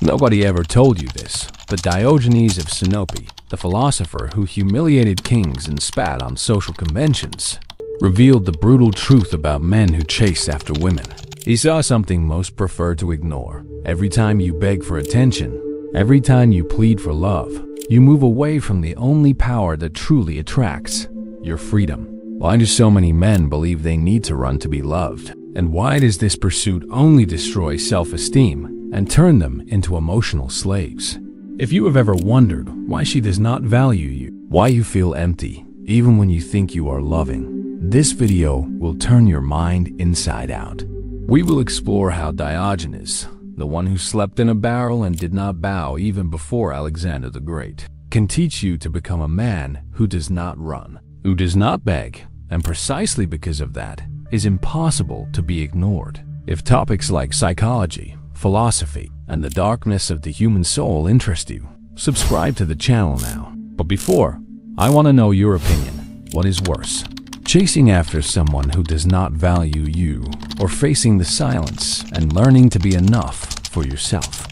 Nobody ever told you this, but Diogenes of Sinope, the philosopher who humiliated kings and spat on social conventions, revealed the brutal truth about men who chase after women. He saw something most prefer to ignore. Every time you beg for attention, every time you plead for love, you move away from the only power that truly attracts, your freedom. Why do so many men believe they need to run to be loved? And why does this pursuit only destroy self-esteem and turn them into emotional slaves? If you have ever wondered why she does not value you, why you feel empty even when you think you are loving, this video will turn your mind inside out. We will explore how Diogenes, the one who slept in a barrel and did not bow even before Alexander the Great, can teach you to become a man who does not run, who does not beg, and precisely because of that, is impossible to be ignored. If topics like psychology, philosophy, and the darkness of the human soul interest you, subscribe to the channel now. But before, I want to know your opinion. What is worse? Chasing after someone who does not value you, or facing the silence and learning to be enough for yourself?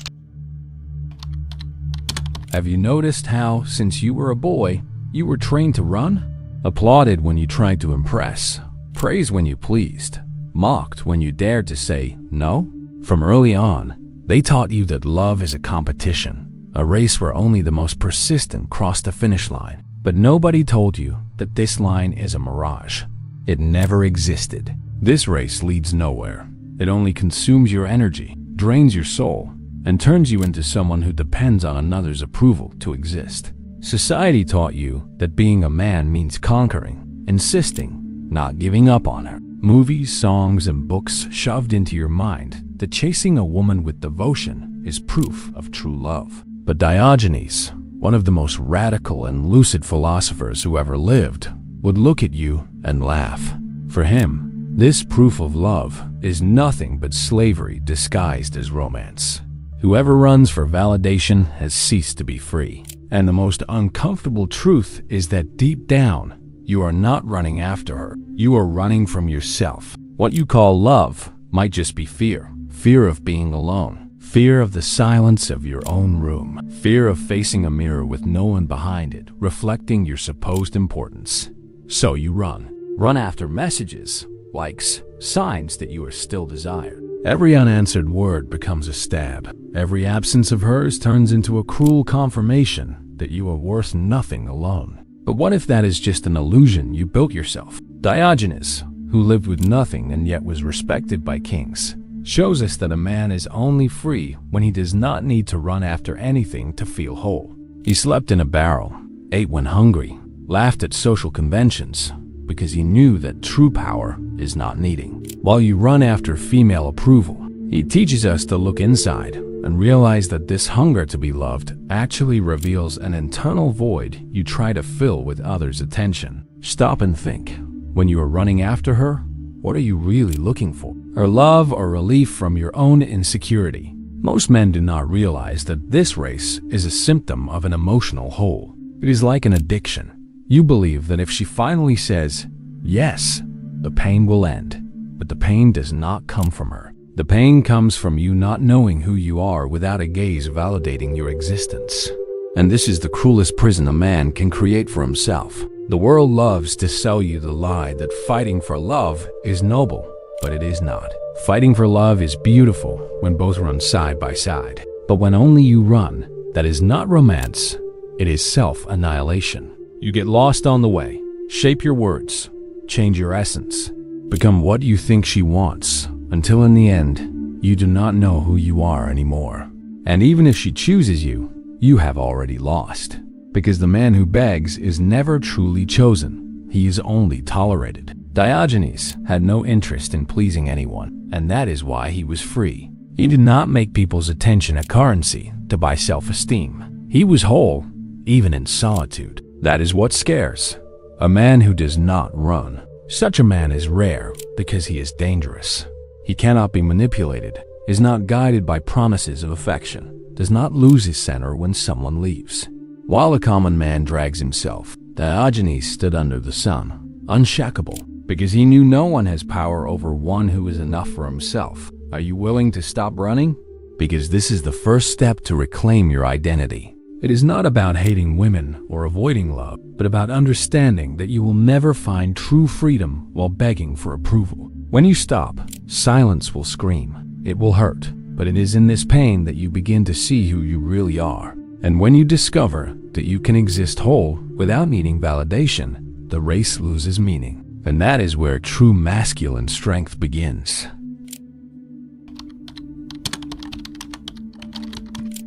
Have you noticed how, since you were a boy, you were trained to run? Applauded when you tried to impress, praised when you pleased, mocked when you dared to say no? From early on, they taught you that love is a competition, a race where only the most persistent cross the finish line. But nobody told you that this line is a mirage. It never existed. This race leads nowhere. It only consumes your energy, drains your soul, and turns you into someone who depends on another's approval to exist. Society taught you that being a man means conquering, insisting, not giving up on her. Movies, songs, and books shoved into your mind that chasing a woman with devotion is proof of true love. But Diogenes, one of the most radical and lucid philosophers who ever lived, would look at you and laugh. For him, this proof of love is nothing but slavery disguised as romance. Whoever runs for validation has ceased to be free. And the most uncomfortable truth is that deep down, you are not running after her. You are running from yourself. What you call love might just be fear. Fear of being alone. Fear of the silence of your own room. Fear of facing a mirror with no one behind it, reflecting your supposed importance. So you run. Run after messages, likes, signs that you are still desired. Every unanswered word becomes a stab. Every absence of hers turns into a cruel confirmation that you are worth nothing alone. But what if that is just an illusion you built yourself? Diogenes, who lived with nothing and yet was respected by kings, shows us that a man is only free when he does not need to run after anything to feel whole. He slept in a barrel, ate when hungry, laughed at social conventions, because he knew that true power is not needing. While you run after female approval, he teaches us to look inside and realize that this hunger to be loved actually reveals an internal void you try to fill with others' attention. Stop and think. When you are running after her, what are you really looking for? Her love or relief from your own insecurity? Most men do not realize that this race is a symptom of an emotional hole. It is like an addiction. You believe that if she finally says yes, the pain will end. But the pain does not come from her. The pain comes from you not knowing who you are without a gaze validating your existence. And this is the cruelest prison a man can create for himself. The world loves to sell you the lie that fighting for love is noble, but it is not. Fighting for love is beautiful when both run side by side. But when only you run, that is not romance, it is self-annihilation. You get lost on the way, shape your words, change your essence, become what you think she wants, until in the end, you do not know who you are anymore. And even if she chooses you, you have already lost. Because the man who begs is never truly chosen. He is only tolerated. Diogenes had no interest in pleasing anyone, and that is why he was free. He did not make people's attention a currency to buy self-esteem. He was whole, even in solitude. That is what scares. A man who does not run. Such a man is rare because he is dangerous. He cannot be manipulated, is not guided by promises of affection, does not lose his center when someone leaves. While a common man drags himself, Diogenes stood under the sun, unshackable, because he knew no one has power over one who is enough for himself. Are you willing to stop running? because this is the first step to reclaim your identity. It is not about hating women or avoiding love, but about understanding that you will never find true freedom while begging for approval. When you stop, silence will scream. It will hurt, but it is in this pain that you begin to see who you really are. And when you discover that you can exist whole without needing validation, the race loses meaning. And that is where true masculine strength begins.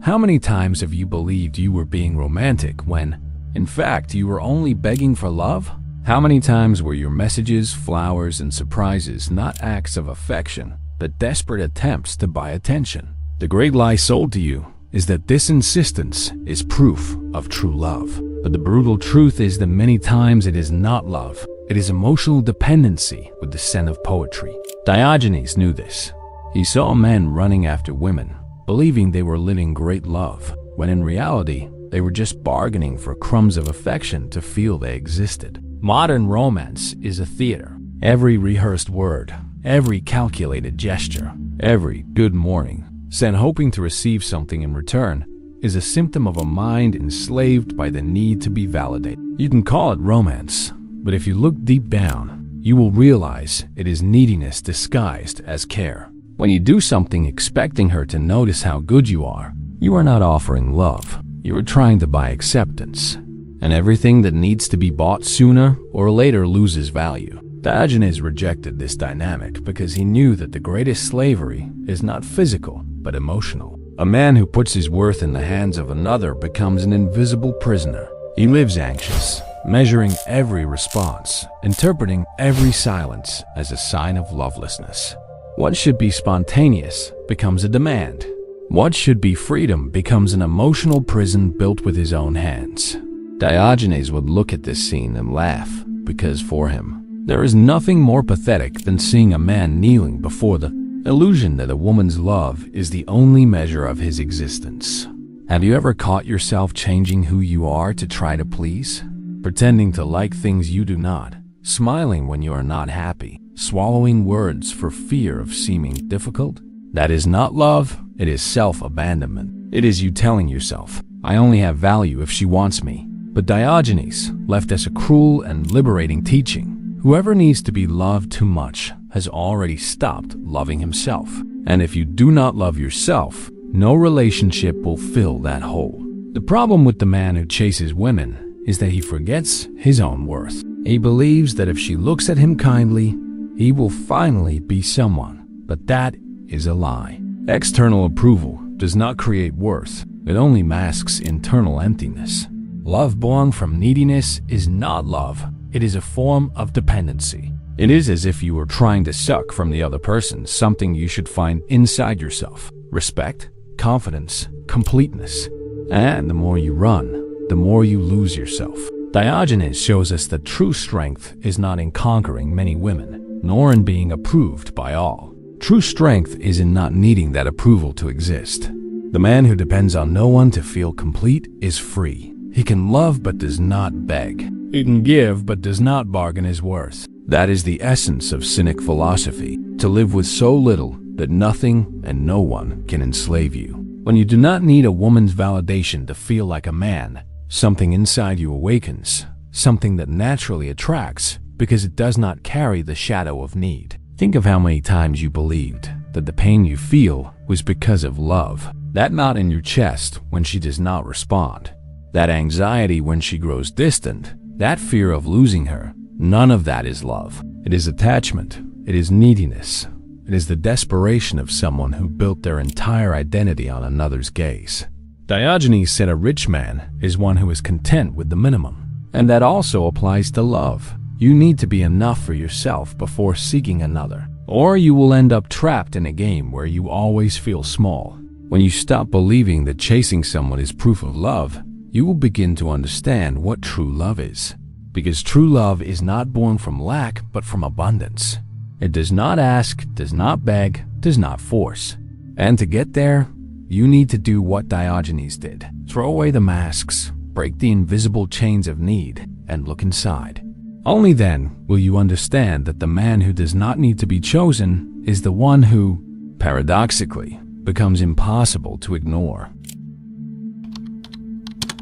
How many times have you believed you were being romantic when, in fact, you were only begging for love? How many times were your messages, flowers, and surprises not acts of affection, but desperate attempts to buy attention? The great lie sold to you is that this insistence is proof of true love. But the brutal truth is that many times it is not love. It is emotional dependency with the scent of poetry. Diogenes knew this. He saw men running after women, believing they were living great love, when in reality, they were just bargaining for crumbs of affection to feel they existed. Modern romance is a theater. Every rehearsed word, every calculated gesture, every good morning, sent hoping to receive something in return, is a symptom of a mind enslaved by the need to be validated. You can call it romance, but if you look deep down, you will realize it is neediness disguised as care. When you do something expecting her to notice how good you are not offering love. You are trying to buy acceptance. And everything that needs to be bought sooner or later loses value. Diogenes rejected this dynamic because he knew that the greatest slavery is not physical, but emotional. A man who puts his worth in the hands of another becomes an invisible prisoner. He lives anxious, measuring every response, interpreting every silence as a sign of lovelessness. What should be spontaneous becomes a demand. What should be freedom becomes an emotional prison built with his own hands. Diogenes would look at this scene and laugh, because for him, there is nothing more pathetic than seeing a man kneeling before the illusion that a woman's love is the only measure of his existence. Have you ever caught yourself changing who you are to try to please? Pretending to like things you do not, smiling when you are not happy, swallowing words for fear of seeming difficult? That is not love, it is self-abandonment. It is you telling yourself, I only have value if she wants me. But Diogenes left us a cruel and liberating teaching. Whoever needs to be loved too much has already stopped loving himself. And if you do not love yourself, no relationship will fill that hole. The problem with the man who chases women is that he forgets his own worth. He believes that if she looks at him kindly, he will finally be someone. But that is a lie. External approval does not create worth. It only masks internal emptiness. Love born from neediness is not love. It is a form of dependency. It is as if you were trying to suck from the other person something you should find inside yourself. Respect, confidence, completeness. And the more you run, the more you lose yourself. Diogenes shows us that true strength is not in conquering many women, nor in being approved by all. True strength is in not needing that approval to exist. The man who depends on no one to feel complete is free. He can love but does not beg. He can give but does not bargain his worth. That is the essence of cynic philosophy, to live with so little that nothing and no one can enslave you. When you do not need a woman's validation to feel like a man, something inside you awakens, something that naturally attracts because it does not carry the shadow of need. Think of how many times you believed that the pain you feel was because of love. That knot in your chest when she does not respond. That anxiety when she grows distant, that fear of losing her, none of that is love. It is attachment, it is neediness, it is the desperation of someone who built their entire identity on another's gaze. Diogenes said a rich man is one who is content with the minimum, and that also applies to love. You need to be enough for yourself before seeking another, or you will end up trapped in a game where you always feel small. When you stop believing that chasing someone is proof of love, you will begin to understand what true love is. Because true love is not born from lack, but from abundance. It does not ask, does not beg, does not force. And to get there, you need to do what Diogenes did. Throw away the masks, break the invisible chains of need, and look inside. Only then will you understand that the man who does not need to be chosen is the one who, paradoxically, becomes impossible to ignore.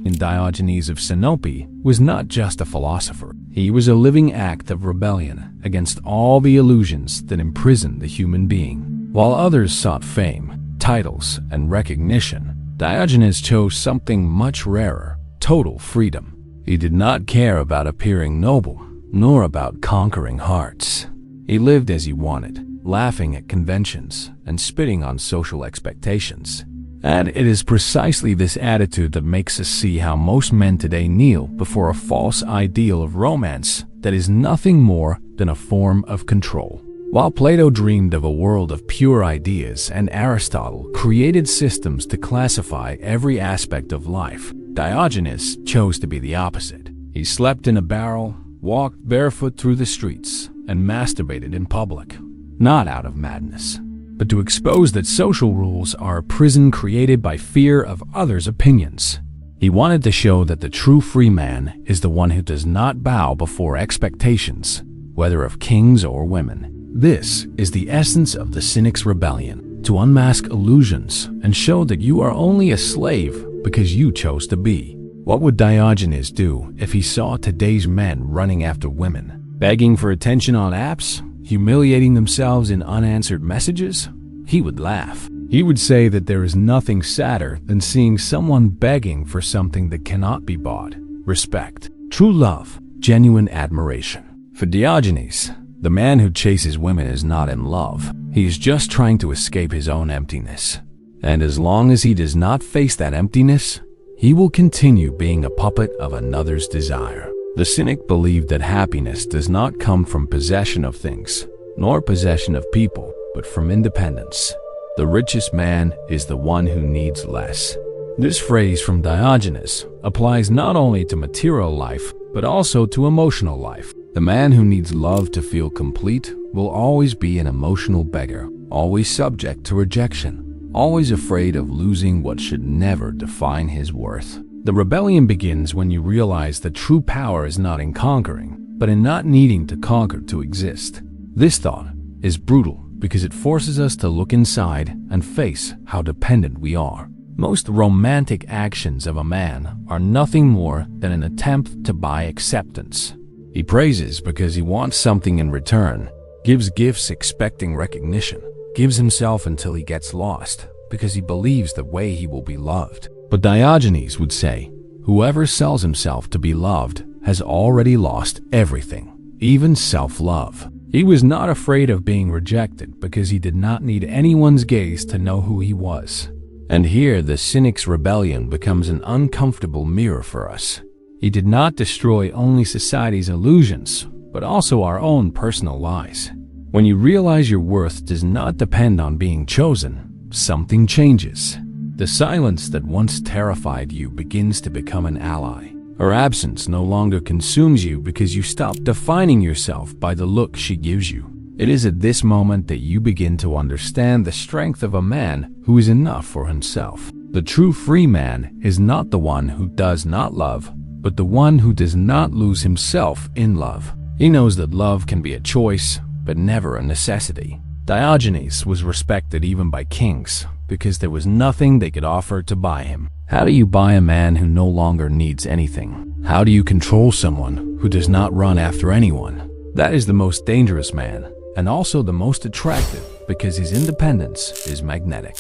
And Diogenes of Sinope was not just a philosopher. He was a living act of rebellion against all the illusions that imprisoned the human being. While others sought fame, titles, and recognition, Diogenes chose something much rarer: total freedom. He did not care about appearing noble, nor about conquering hearts. He lived as he wanted, laughing at conventions and spitting on social expectations. And it is precisely this attitude that makes us see how most men today kneel before a false ideal of romance that is nothing more than a form of control. While Plato dreamed of a world of pure ideas and Aristotle created systems to classify every aspect of life, Diogenes chose to be the opposite. He slept in a barrel, walked barefoot through the streets, and masturbated in public, not out of madness, but to expose that social rules are a prison created by fear of others' opinions. He wanted to show that the true free man is the one who does not bow before expectations, whether of kings or women. This is the essence of the cynic's rebellion, to unmask illusions and show that you are only a slave because you chose to be. What would Diogenes do if he saw today's men running after women, begging for attention on apps, humiliating themselves in unanswered messages? He would laugh. He would say that there is nothing sadder than seeing someone begging for something that cannot be bought: respect, true love, genuine admiration. For Diogenes, the man who chases women is not in love. He is just trying to escape his own emptiness. And as long as he does not face that emptiness, he will continue being a puppet of another's desire. The cynic believed that happiness does not come from possession of things, nor possession of people, but from independence. The richest man is the one who needs less. This phrase from Diogenes applies not only to material life, but also to emotional life. The man who needs love to feel complete will always be an emotional beggar, always subject to rejection, always afraid of losing what should never define his worth. The rebellion begins when you realize that true power is not in conquering, but in not needing to conquer to exist. This thought is brutal because it forces us to look inside and face how dependent we are. Most romantic actions of a man are nothing more than an attempt to buy acceptance. He praises because he wants something in return, gives gifts expecting recognition, gives himself until he gets lost because he believes the way he will be loved. But Diogenes would say, whoever sells himself to be loved has already lost everything, even self-love. He was not afraid of being rejected because he did not need anyone's gaze to know who he was. And here the cynic's rebellion becomes an uncomfortable mirror for us. He did not destroy only society's illusions, but also our own personal lies. When you realize your worth does not depend on being chosen, something changes. The silence that once terrified you begins to become an ally. Her absence no longer consumes you because you stop defining yourself by the look she gives you. It is at this moment that you begin to understand the strength of a man who is enough for himself. The true free man is not the one who does not love, but the one who does not lose himself in love. He knows that love can be a choice, but never a necessity. Diogenes was respected even by kings because there was nothing they could offer to buy him. How do you buy a man who no longer needs anything? How do you control someone who does not run after anyone? That is the most dangerous man, and also the most attractive because his independence is magnetic.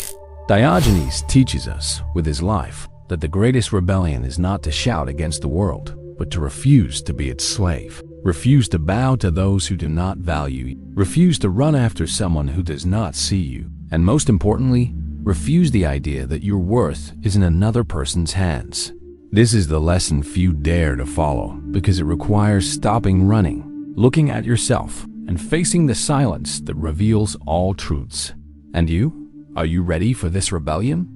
Diogenes teaches us with his life that the greatest rebellion is not to shout against the world, but to refuse to be its slave. Refuse to bow to those who do not value you. Refuse to run after someone who does not see you. And most importantly, refuse the idea that your worth is in another person's hands. This is the lesson few dare to follow because it requires stopping running, looking at yourself, and facing the silence that reveals all truths. And you? Are you ready for this rebellion?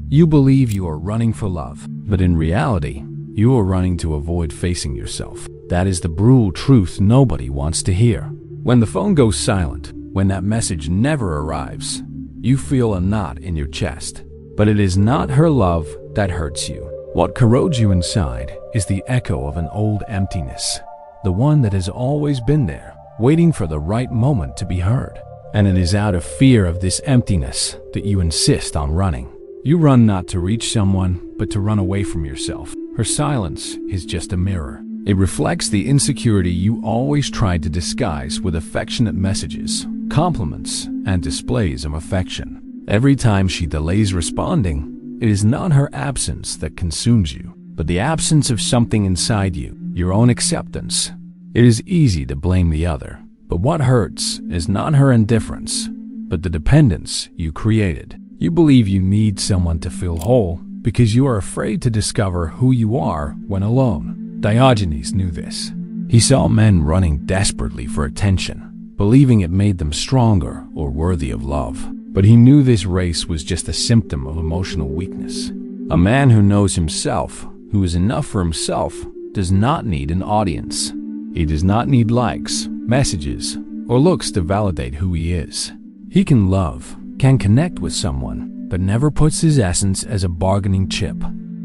You believe you are running for love, but in reality, you are running to avoid facing yourself. That is the brutal truth nobody wants to hear. When the phone goes silent, when that message never arrives, you feel a knot in your chest. But it is not her love that hurts you. What corrodes you inside is the echo of an old emptiness, the one that has always been there, waiting for the right moment to be heard. And it is out of fear of this emptiness that you insist on running. You run not to reach someone, but to run away from yourself. Her silence is just a mirror. It reflects the insecurity you always tried to disguise with affectionate messages, compliments, and displays of affection. Every time she delays responding, it is not her absence that consumes you, but the absence of something inside you, your own acceptance. It is easy to blame the other, but what hurts is not her indifference, but the dependence you created. You believe you need someone to feel whole because you are afraid to discover who you are when alone. Diogenes knew this. He saw men running desperately for attention, believing it made them stronger or worthy of love. But he knew this race was just a symptom of emotional weakness. A man who knows himself, who is enough for himself, does not need an audience. He does not need likes, messages, or looks to validate who he is. He can love, can connect with someone, but never puts his essence as a bargaining chip.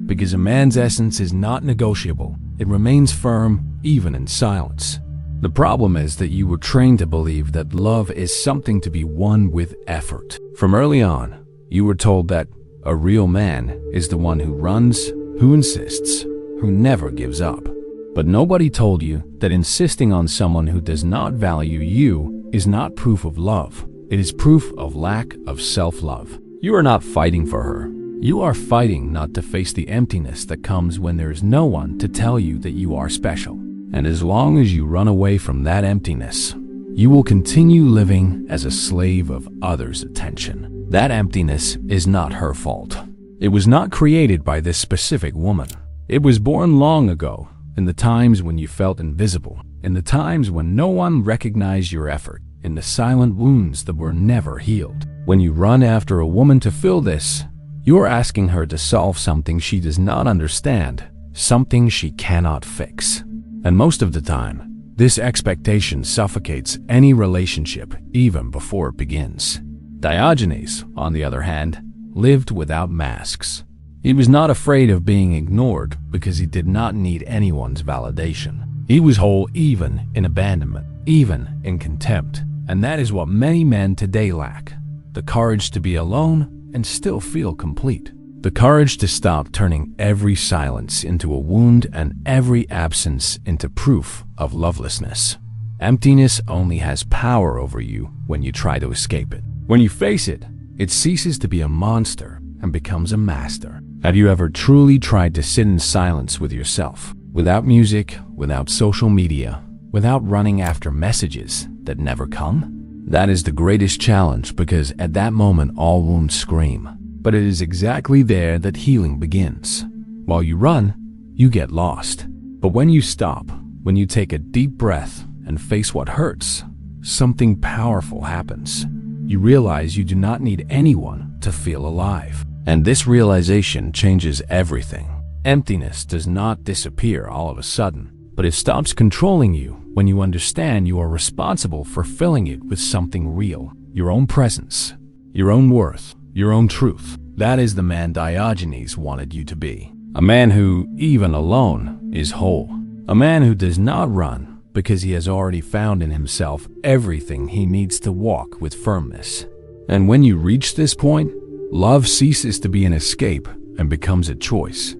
Because a man's essence is not negotiable, it remains firm even in silence. The problem is that you were trained to believe that love is something to be won with effort. From early on, you were told that a real man is the one who runs, who insists, who never gives up. But nobody told you that insisting on someone who does not value you is not proof of love. It is proof of lack of self-love. You are not fighting for her. You are fighting not to face the emptiness that comes when there is no one to tell you that you are special. And as long as you run away from that emptiness, you will continue living as a slave of others' attention. That emptiness is not her fault. It was not created by this specific woman. It was born long ago, in the times when you felt invisible, in the times when no one recognized your effort, in the silent wounds that were never healed. When you run after a woman to fill this, you are asking her to solve something she does not understand, something she cannot fix. And most of the time, this expectation suffocates any relationship even before it begins. Diogenes, on the other hand, lived without masks. He was not afraid of being ignored because he did not need anyone's validation. He was whole even in abandonment, even in contempt. And that is what many men today lack: the courage to be alone and still feel complete. The courage to stop turning every silence into a wound and every absence into proof of lovelessness. Emptiness only has power over you when you try to escape it. When you face it, it ceases to be a monster and becomes a master. Have you ever truly tried to sit in silence with yourself, without music, without social media, without running after messages that never come? That is the greatest challenge, because at that moment all wounds scream. But it is exactly there that healing begins. While you run, you get lost. But when you stop, when you take a deep breath and face what hurts, something powerful happens. You realize you do not need anyone to feel alive. And this realization changes everything. Emptiness does not disappear all of a sudden, but it stops controlling you when you understand you are responsible for filling it with something real. Your own presence, your own worth, your own truth. That is the man Diogenes wanted you to be. A man who, even alone, is whole. A man who does not run because he has already found in himself everything he needs to walk with firmness. And when you reach this point, love ceases to be an escape and becomes a choice.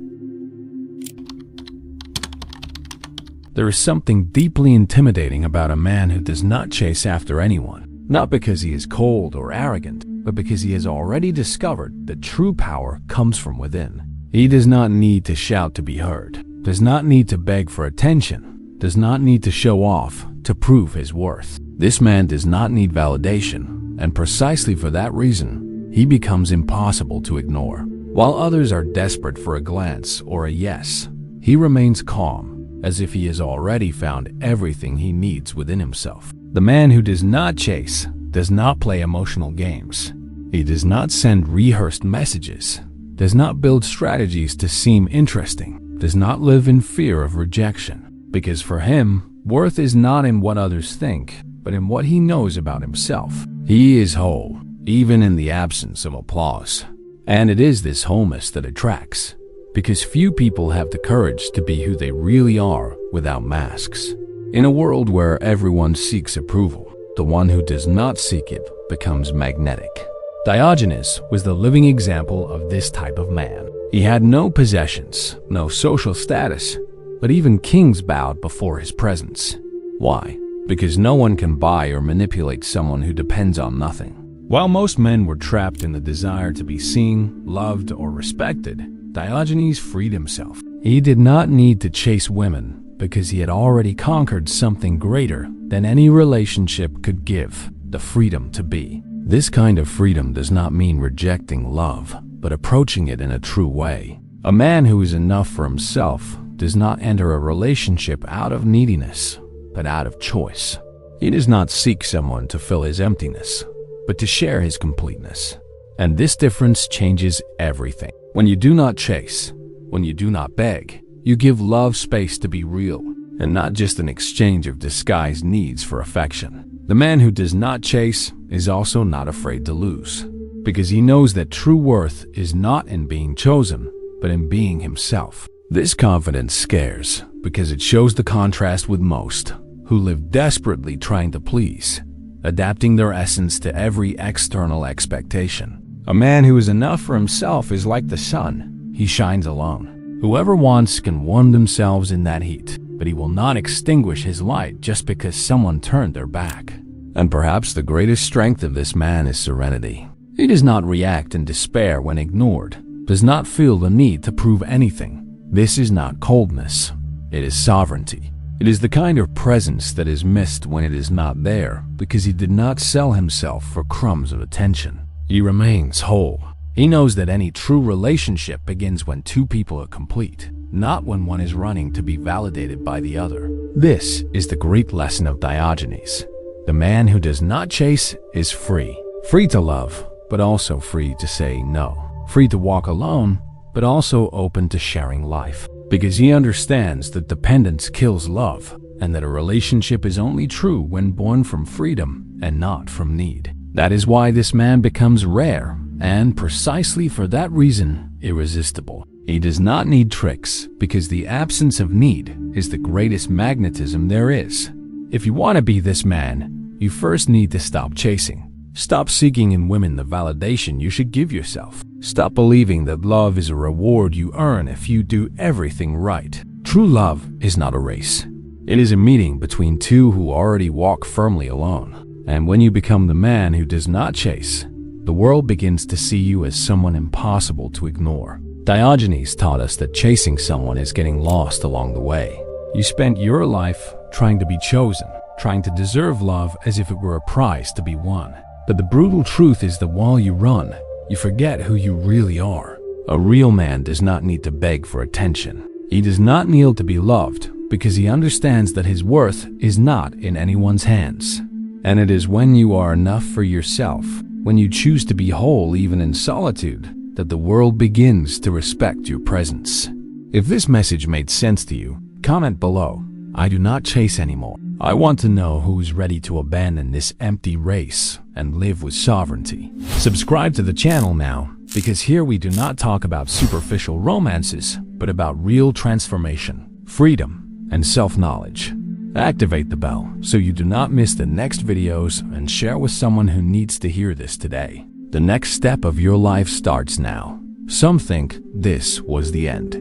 There is something deeply intimidating about a man who does not chase after anyone, not because he is cold or arrogant, but because he has already discovered that true power comes from within. He does not need to shout to be heard, does not need to beg for attention, does not need to show off to prove his worth. This man does not need validation, and precisely for that reason, he becomes impossible to ignore. While others are desperate for a glance or a yes, he remains calm, as if he has already found everything he needs within himself. The man who does not chase does not play emotional games. He does not send rehearsed messages, does not build strategies to seem interesting, does not live in fear of rejection. Because for him, worth is not in what others think, but in what he knows about himself. He is whole, even in the absence of applause. And it is this wholeness that attracts, because few people have the courage to be who they really are without masks. In a world where everyone seeks approval, The one who does not seek it becomes magnetic. Diogenes was the living example of this type of man. He had no possessions, no social status, but even kings bowed before his presence. Why? Because no one can buy or manipulate someone who depends on nothing. While most men were trapped in the desire to be seen, loved, or respected, Diogenes freed himself. He did not need to chase women because he had already conquered something greater than any relationship could give: the freedom to be. This kind of freedom does not mean rejecting love, but approaching it in a true way. A man who is enough for himself does not enter a relationship out of neediness, but out of choice. He does not seek someone to fill his emptiness, but to share his completeness. And this difference changes everything. When you do not chase, when you do not beg, you give love space to be real, and not just an exchange of disguised needs for affection. The man who does not chase is also not afraid to lose, because he knows that true worth is not in being chosen, but in being himself. This confidence scares, because it shows the contrast with most, who live desperately trying to please, adapting their essence to every external expectation. A man who is enough for himself is like the sun. He shines alone. Whoever wants can warm themselves in that heat, but he will not extinguish his light just because someone turned their back. And perhaps the greatest strength of this man is serenity. He does not react in despair when ignored, does not feel the need to prove anything. This is not coldness, it is sovereignty. It is the kind of presence that is missed when it is not there, because he did not sell himself for crumbs of attention. He remains whole. He knows that any true relationship begins when two people are complete, not when one is running to be validated by the other. This is the great lesson of Diogenes. The man who does not chase is free. Free to love, but also free to say no. Free to walk alone, but also open to sharing life. Because he understands that dependence kills love, and that a relationship is only true when born from freedom and not from need. That is why this man becomes rare, and precisely for that reason, irresistible. He does not need tricks, because the absence of need is the greatest magnetism there is. If you want to be this man, you first need to stop chasing. Stop seeking in women the validation you should give yourself. Stop believing that love is a reward you earn if you do everything right. True love is not a race. It is a meeting between two who already walk firmly alone. And when you become the man who does not chase, the world begins to see you as someone impossible to ignore. Diogenes taught us that chasing someone is getting lost along the way. You spent your life trying to be chosen, trying to deserve love as if it were a prize to be won. But the brutal truth is that while you run, you forget who you really are. A real man does not need to beg for attention. He does not kneel to be loved because he understands that his worth is not in anyone's hands. And it is when you are enough for yourself, when you choose to be whole even in solitude, that the world begins to respect your presence. If this message made sense to you, comment below. I do not chase anymore. I want to know who is ready to abandon this empty race and live with sovereignty. Subscribe to the channel now, because here we do not talk about superficial romances, but about real transformation, freedom, and self-knowledge. Activate the bell so you do not miss the next videos, and share with someone who needs to hear this today. The next step of your life starts now. Some think this was the end.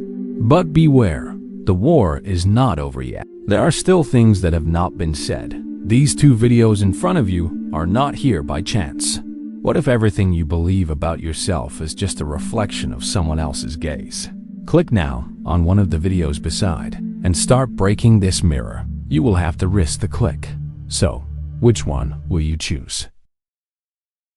But beware, the war is not over yet. There are still things that have not been said. These two videos in front of you are not here by chance. What if everything you believe about yourself is just a reflection of someone else's gaze? Click now on one of the videos beside and start breaking this mirror. You will have to risk the click. So, which one will you choose?